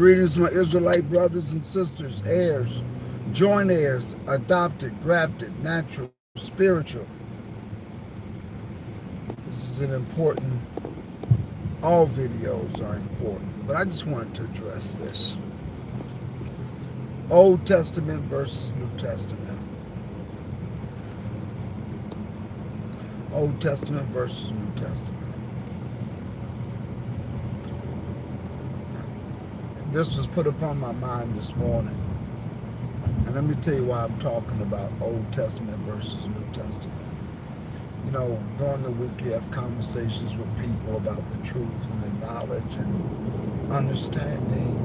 Greetings, my Israelite brothers and sisters, heirs, joint heirs, adopted, grafted, natural, spiritual. This is an important, all videos are important, but I just wanted to address this. Old Testament versus New Testament. Old Testament versus New Testament. This was put upon my mind this morning. And let me tell you why I'm talking about Old Testament versus New Testament. You know, during the week you have conversations with people about the truth and the knowledge and understanding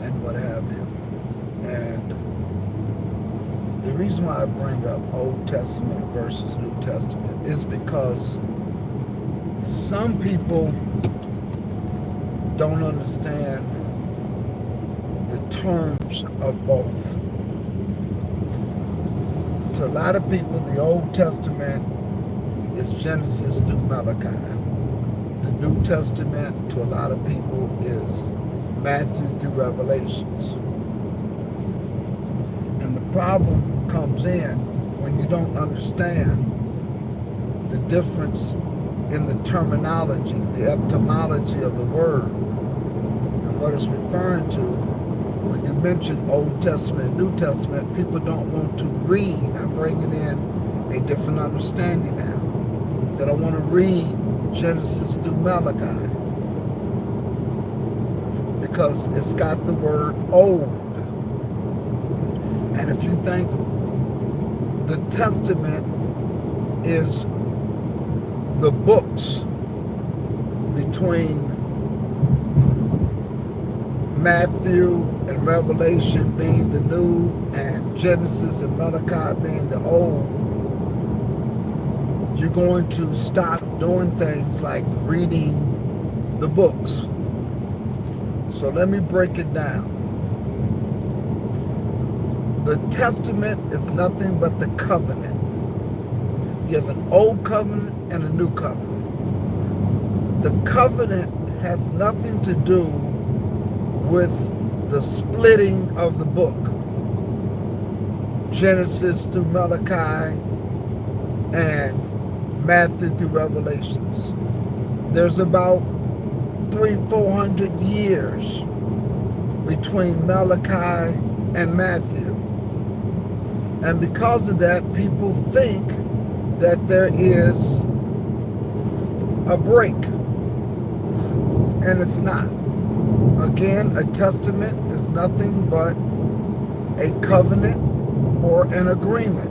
and what have you. And the reason why I bring up Old Testament versus New Testament is because some people don't understand the terms of both. To a lot of people, the Old Testament is Genesis through Malachi. The New Testament, to a lot of people, is Matthew through Revelations. And the problem comes in when you don't understand the difference in the terminology, the etymology of the word. And what it's referring to, when you mention Old Testament, New Testament, people don't want to read. I'm bringing in a different understanding now. They don't want to read Genesis through Malachi because it's got the word old. And if you think the Testament is the books between Matthew and Revelation being the new and Genesis and Malachi being the old, you're going to stop doing things like reading the books. So let me break it down. The Testament is nothing but the covenant. You have an old covenant and a new covenant. The covenant has nothing to do with the splitting of the book, Genesis through Malachi and Matthew through Revelations. There's about 300-400 years between Malachi and Matthew. And because of that, people think that there is a break, and it's not. Again, a testament is nothing but a covenant or an agreement.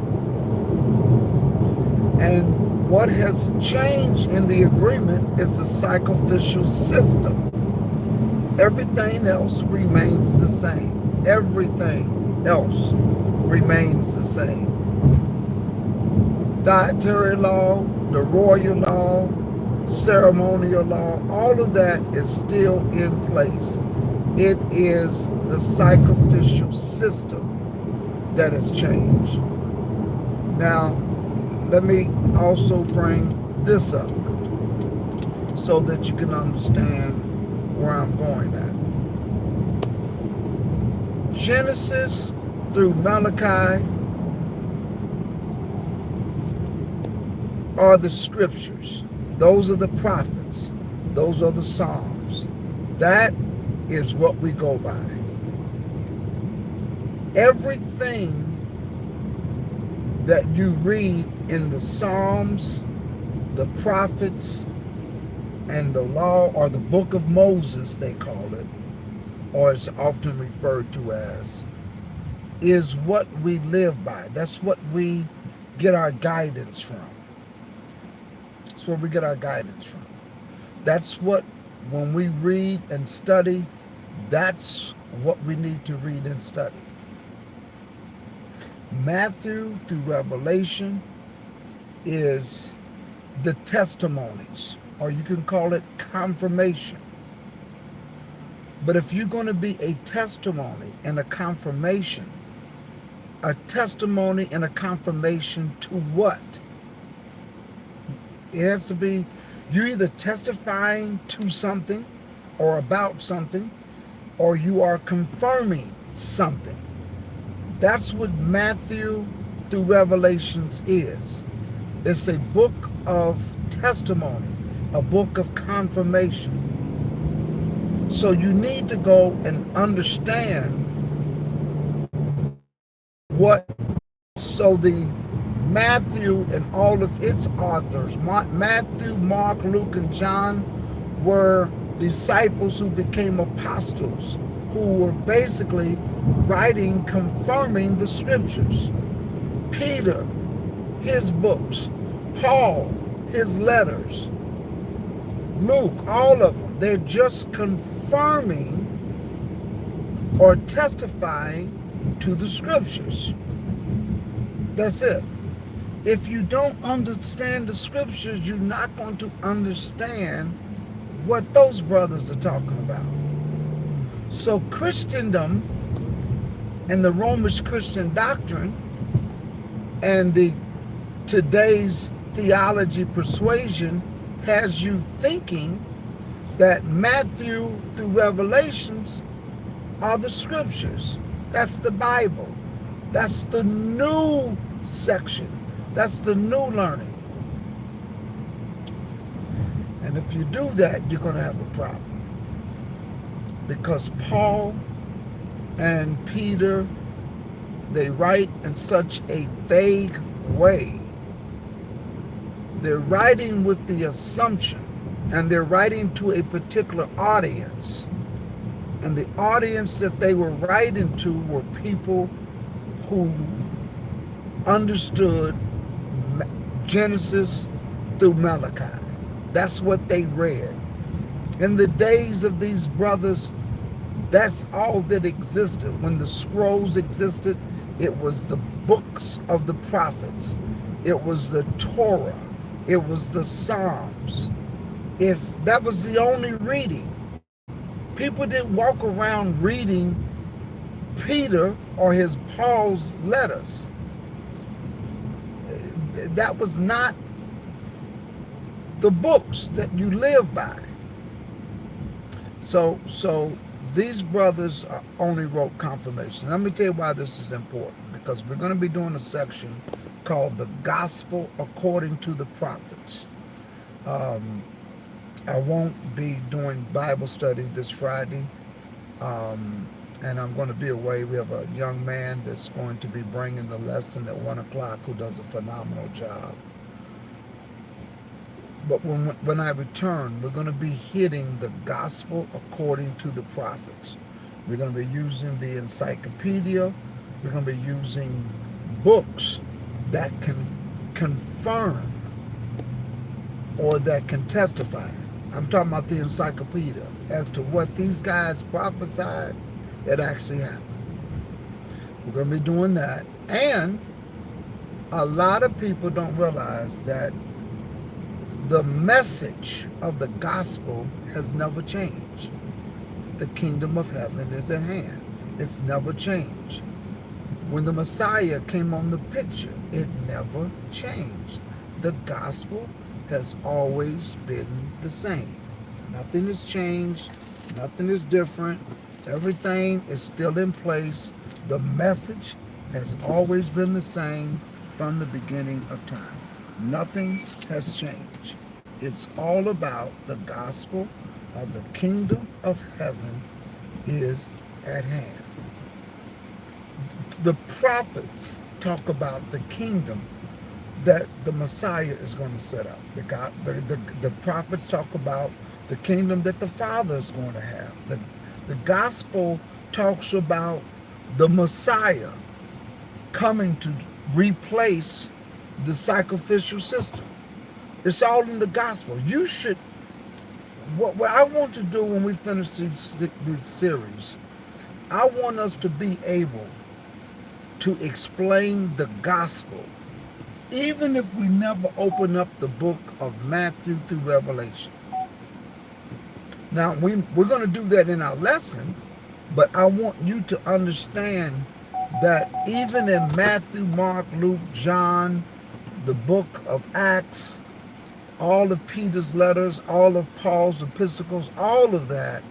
And what has changed in the agreement is the sacrificial system. Everything else remains the same. Everything else remains the same. Dietary law, the royal law, ceremonial law, all of that is still in place. It is the sacrificial system that has changed. Now, let me also bring this up so that you can understand where I'm going at. Genesis through Malachi are the scriptures. Those are the prophets. Those are the Psalms. That is what we go by. Everything that you read in the Psalms, the prophets, and the law, or the book of Moses, they call it, or it's often referred to as, is what we live by. That's what we get our guidance from. That's where we get our guidance from. That's what, when we read and study, that's what we need to read and study. Matthew through Revelation is the testimonies, or you can call it confirmation. But if you're going to be a testimony and a confirmation, a testimony and a confirmation to what? It has to be, you're either testifying to something or about something, or you are confirming something. That's what Matthew through Revelations is. It's a book of testimony, a book of confirmation. So you need to go and understand what, so the Matthew and all of its authors, Matthew, Mark, Luke, and John, were disciples who became apostles, who were basically writing, confirming the scriptures. Peter, his books. Paul, his letters. Luke, all of them. They're just confirming or testifying to the scriptures. That's it. If you don't understand the scriptures, you're not going to understand what those brothers are talking about. So Christendom and the Romish Christian doctrine and the today's theology persuasion has you thinking that Matthew through Revelations are the scriptures. That's the Bible. That's the new section. That's the new learning. And if you do that, you're going to have a problem. Because Paul and Peter, they write in such a vague way. They're writing with the assumption, and they're writing to a particular audience. And the audience that they were writing to were people who understood Genesis through Malachi. That's what they read. In the days of these brothers, that's all that existed. When the scrolls existed, it was the books of the prophets. It was the Torah. It was the Psalms. If that was the only reading, people didn't walk around reading Peter or his Paul's letters. That was not the books that you live by. So these brothers only wrote confirmation. Let me tell you why this is important, because we're going to be doing a section called the Gospel According to the Prophets. I won't be doing Bible study this Friday, and I'm going to be away. We have a young man that's going to be bringing the lesson at 1 o'clock who does a phenomenal job. But when I return, we're going to be hitting the Gospel According to the Prophets. We're going to be using the encyclopedia. We're going to be using books that can confirm or that can testify. I'm talking about the encyclopedia as to what these guys prophesied that actually happened. We're going to be doing that. And a lot of people don't realize that the message of the gospel has never changed. The kingdom of heaven is at hand. It's never changed. When the Messiah came on the picture, it never changed. The gospel has always been the same. Nothing has changed. Nothing is different. Everything is still in place. The message has always been the same from the beginning of time. Nothing has changed. It's all about the gospel of the kingdom of heaven is at hand. The prophets talk about the kingdom that the Messiah is going to set up. The prophets talk about the kingdom that the Father is going to have. The gospel talks about the Messiah coming to replace the sacrificial system. It's all in the gospel. You should, what I want to do when we finish this series, I want us to be able to explain the gospel, even if we never open up the book of Matthew through Revelation. Now, we're going to do that in our lesson, but I want you to understand that even in Matthew, Mark, Luke, John, the book of Acts, all of Peter's letters, all of Paul's epistles, all of that,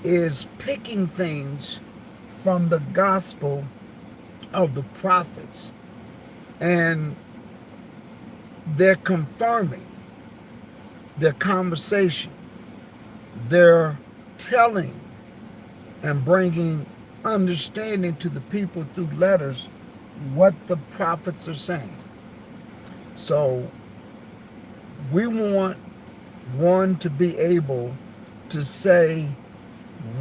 is picking things from the gospel of the prophets, and they're confirming their conversation. They're telling and bringing understanding to the people through letters what the prophets are saying. So we want one to be able to say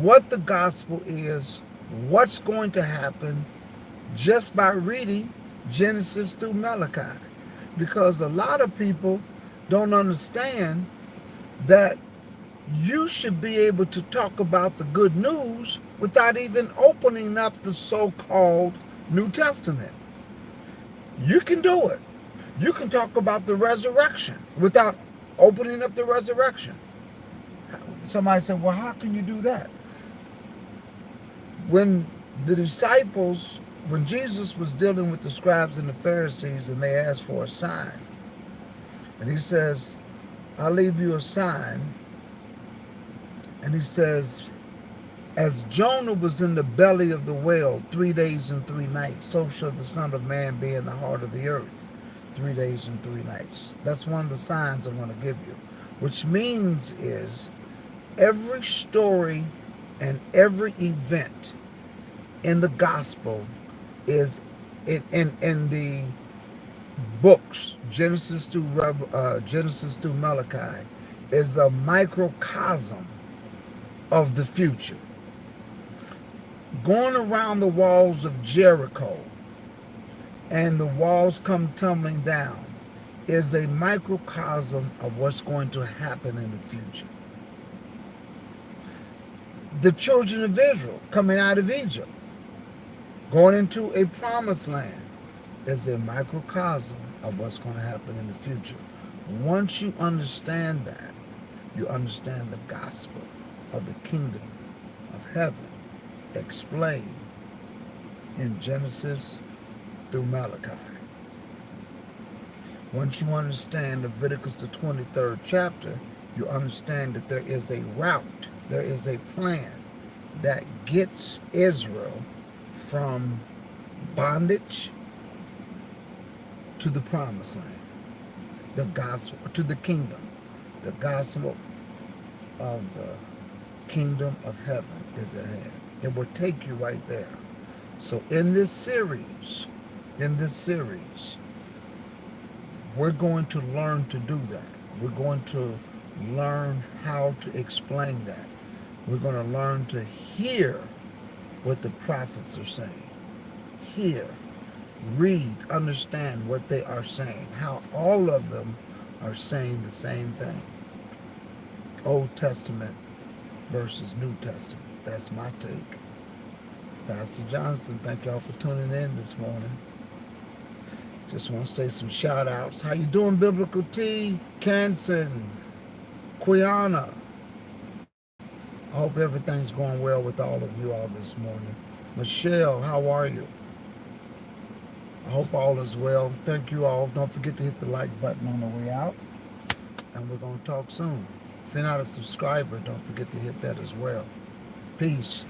what the gospel is, what's going to happen, just by reading Genesis through Malachi. Because a lot of people don't understand that you should be able to talk about the good news without even opening up the so-called New Testament. You can do it. You can talk about the resurrection without opening up the resurrection. Somebody said, well, how can you do that? When the disciples, when Jesus was dealing with the scribes and the Pharisees and they asked for a sign, and he says, I'll leave you a sign. And he says, as Jonah was in the belly of the whale 3 days and 3 nights, so shall the Son of Man be in the heart of the earth 3 days and 3 nights. That's one of the signs I want to give you. Which means is every story and every event in the gospel is in the books, Genesis through Malachi, is a microcosm of the future. Going around the walls of Jericho and the walls come tumbling down is a microcosm of what's going to happen in the future. The children of Israel coming out of Egypt, going into a promised land, is a microcosm of what's going to happen in the future. Once you understand that, you understand the gospel of the kingdom of heaven explained in Genesis through Malachi. Once you understand Leviticus the 23rd chapter, you understand that there is a route, there is a plan that gets Israel from bondage to the promised land, the gospel, to the kingdom. The gospel of the kingdom of heaven is at hand. It will take you right there. So in this series, we're going to learn to do that. We're going to learn how to explain that. We're going to learn to hear what the prophets are saying. Hear, read, understand what they are saying, how all of them are saying the same thing. Old Testament versus New Testament. That's my take. Pastor Johnson, thank y'all for tuning in this morning. Just want to say some shout outs. How you doing, Biblical T? Canson, Quiana. I hope everything's going well with all of you all this morning. Michelle, how are you? I hope all is well. Thank you all. Don't forget to hit the like button on the way out. And we're going to talk soon. If you're not a subscriber, don't forget to hit that as well. Peace.